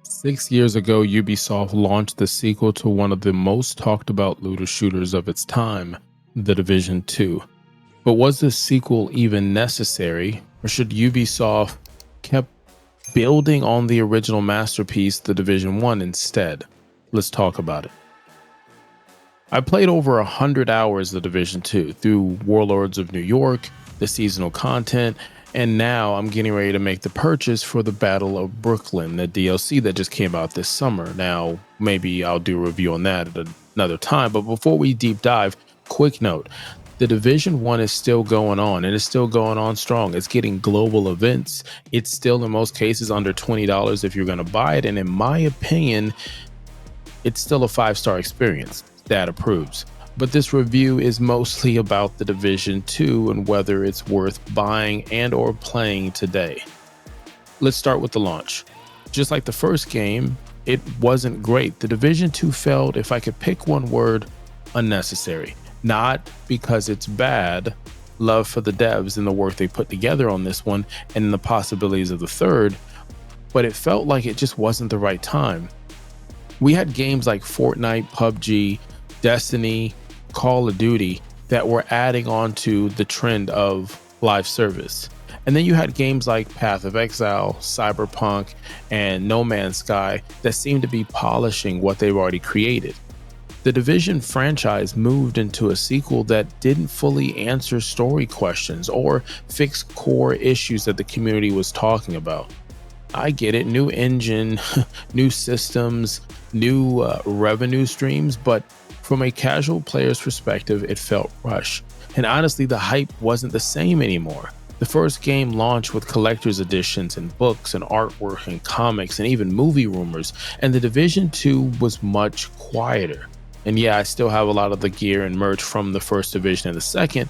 6 years ago, Ubisoft launched the sequel to one of the most talked about looter shooters of its time, The Division 2. But was this sequel even necessary, or should Ubisoft kept building on the original masterpiece, The Division 1, instead? Let's talk about it. I played over 100 hours of The Division 2 through Warlords of New York, the seasonal content, and now I'm getting ready to make the purchase for the Battle of Brooklyn, the DLC that just came out this summer. Now, maybe I'll do a review on that at another time, but before we deep dive, quick note. The Division 1 is still going on, and it's still going on strong. It's getting global events. It's still, in most cases, under $20 if you're going to buy it, and in my opinion, it's still a 5-star experience. That approves. But this review is mostly about The Division 2 and whether it's worth buying and or playing today. Let's start with the launch. Just like the first game, it wasn't great. The Division 2 felt, if I could pick one word, unnecessary. Not because it's bad. Love for the devs and the work they put together on this one and the possibilities of the third, but it felt like it just wasn't the right time. We had games like Fortnite, PUBG, Destiny, Call of Duty that were adding on to the trend of live service. And then you had games like Path of Exile, Cyberpunk, and No Man's Sky that seemed to be polishing what they've already created. The Division franchise moved into a sequel that didn't fully answer story questions or fix core issues that the community was talking about. I get it, new engine, new systems, new revenue streams, but from a casual player's perspective, it felt rushed. And honestly, the hype wasn't the same anymore. The first game launched with collector's editions and books and artwork and comics and even movie rumors, and the Division 2 was much quieter. And yeah, I still have a lot of the gear and merch from the first Division and the second,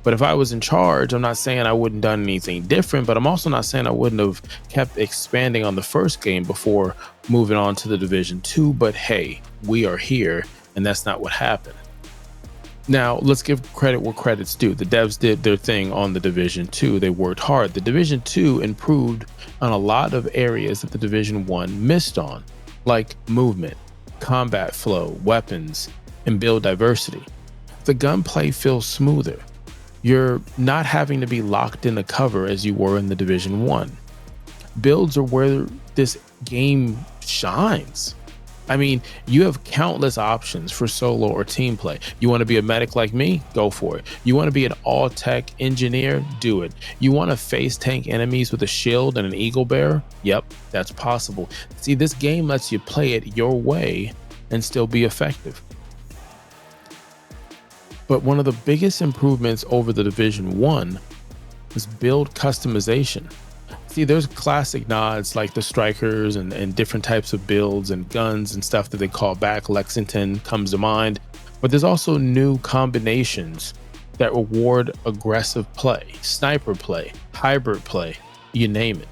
but if I was in charge, I'm not saying I wouldn't done anything different, but I'm also not saying I wouldn't have kept expanding on the first game before moving on to the Division 2, but hey, we are here. And that's not what happened. Now, let's give credit where credit's due. The devs did their thing on the Division 2. They worked hard. The Division 2 improved on a lot of areas that the Division 1 missed on, like movement, combat flow, weapons, and build diversity. The gunplay feels smoother. You're not having to be locked in a cover as you were in the Division 1. Builds are where this game shines. I mean, you have countless options for solo or team play. You want to be a medic like me? Go for it. You want to be an all-tech engineer? Do it. You want to face tank enemies with a shield and an eagle bearer? Yep, that's possible. See, this game lets you play it your way and still be effective. But one of the biggest improvements over the Division 1 was build customization. See, there's classic nods like the strikers and different types of builds and guns and stuff that they call back. Lexington comes to mind, but there's also new combinations that reward aggressive play, sniper play, hybrid play, you name it.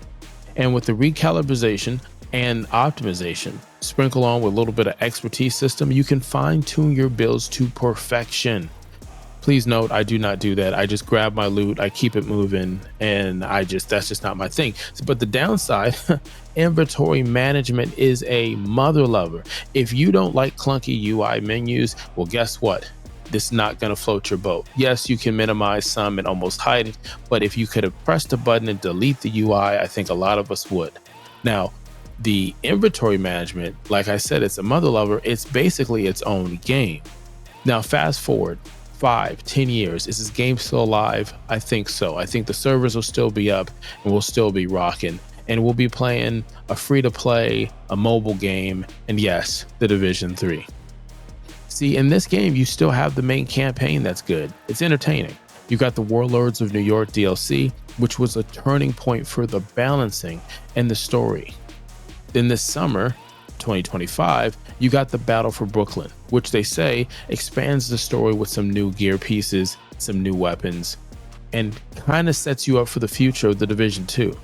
And with the recalibration and optimization, sprinkle on with a little bit of expertise system, you can fine tune your builds to perfection. Please note, I do not do that. I just grab my loot, I keep it moving, and that's just not my thing. But the downside, inventory management is a mother lover. If you don't like clunky UI menus, well, guess what? This is not going to float your boat. Yes, you can minimize some and almost hide it, but if you could have pressed a button and delete the UI, I think a lot of us would. Now, the inventory management, like I said, it's a mother lover. It's basically its own game. Now, fast forward 5-10 years, is this game still alive? I think so. I think the servers will still be up and we'll still be rocking, and we'll be playing a free-to-play, a mobile game, and yes, the Division 3. See, in this game, you still have the main campaign that's good. It's entertaining. You got the Warlords of New York DLC, which was a turning point for the balancing and the story. Then this summer, 2025, you got the Battle for Brooklyn, which they say expands the story with some new gear pieces, some new weapons, and kind of sets you up for the future of the Division 2.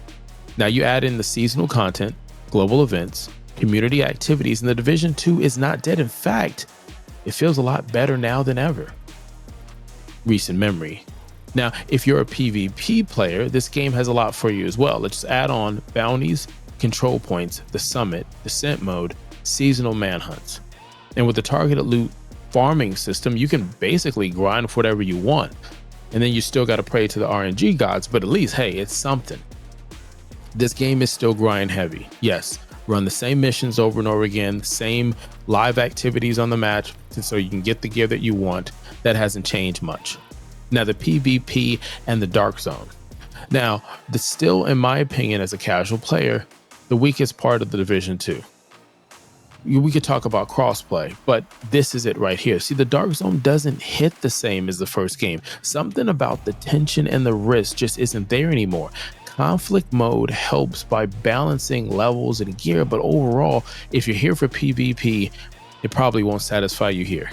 Now you add in the seasonal content, global events, community activities, and the Division 2 is not dead. In fact, it feels a lot better now than ever. Recent memory. Now, if you're a PvP player, this game has a lot for you as well. Let's add on bounties, control points, the summit, descent mode, seasonal manhunts. And with the targeted loot farming system, you can basically grind for whatever you want. And then you still got to pray to the RNG gods, but at least, hey, it's something. This game is still grind heavy. Yes, run the same missions over and over again, same live activities on the match, so you can get the gear that you want. That hasn't changed much. Now the PvP and the Dark Zone. Now, that's still, in my opinion, as a casual player, the weakest part of the Division 2. We could talk about crossplay, but this is it right here. See, the Dark Zone doesn't hit the same as the first game. Something about the tension and the risk just isn't there anymore. Conflict mode helps by balancing levels and gear, but overall, if you're here for PvP, it probably won't satisfy you here.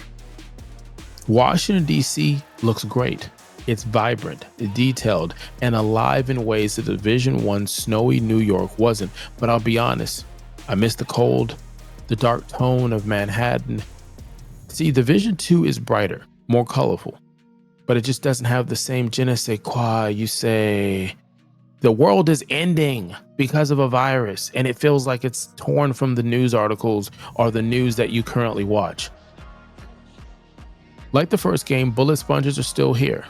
Washington, D.C. looks great. It's vibrant, detailed, and alive in ways that Division 1 snowy New York wasn't. But I'll be honest, I miss the cold, the dark tone of Manhattan. See, Division 2 is brighter, more colorful, but it just doesn't have the same je ne sais quoi. You say, the world is ending because of a virus, and it feels like it's torn from the news articles or the news that you currently watch. Like the first game, bullet sponges are still here.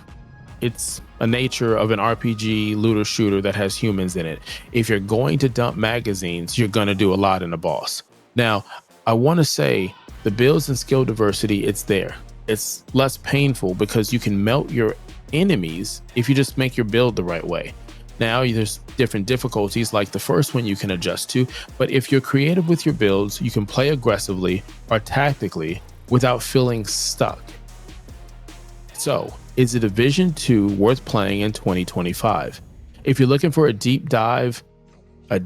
It's a nature of an RPG looter shooter that has humans in it. If you're going to dump magazines, you're going to do a lot in a boss. Now, I want to say the builds and skill diversity, it's there. It's less painful because you can melt your enemies if you just make your build the right way. Now, there's different difficulties like the first one you can adjust to, but if you're creative with your builds, you can play aggressively or tactically without feeling stuck. So, is a Division 2 worth playing in 2025? If you're looking for a deep dive into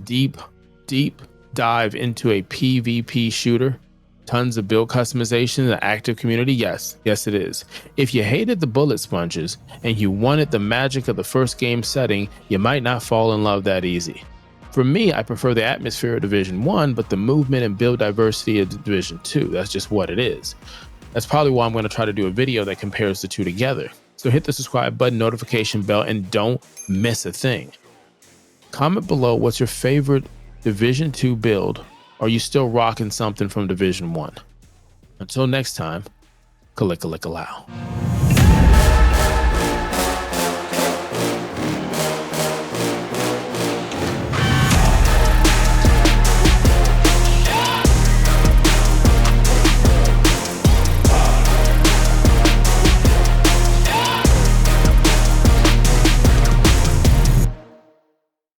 a PvP shooter, tons of build customization and an active community, yes it is. If you hated the bullet sponges and you wanted the magic of the first game setting, you might not fall in love that easy. For me, I prefer the atmosphere of Division 1, but the movement and build diversity of Division 2, that's just what it is. That's probably why I'm going to try to do a video that compares the two together. So hit the subscribe button, notification bell, and don't miss a thing. Comment below what's your favorite Division 2 build. Are you still rocking something from Division 1? Until next time, kalika-lika-lao.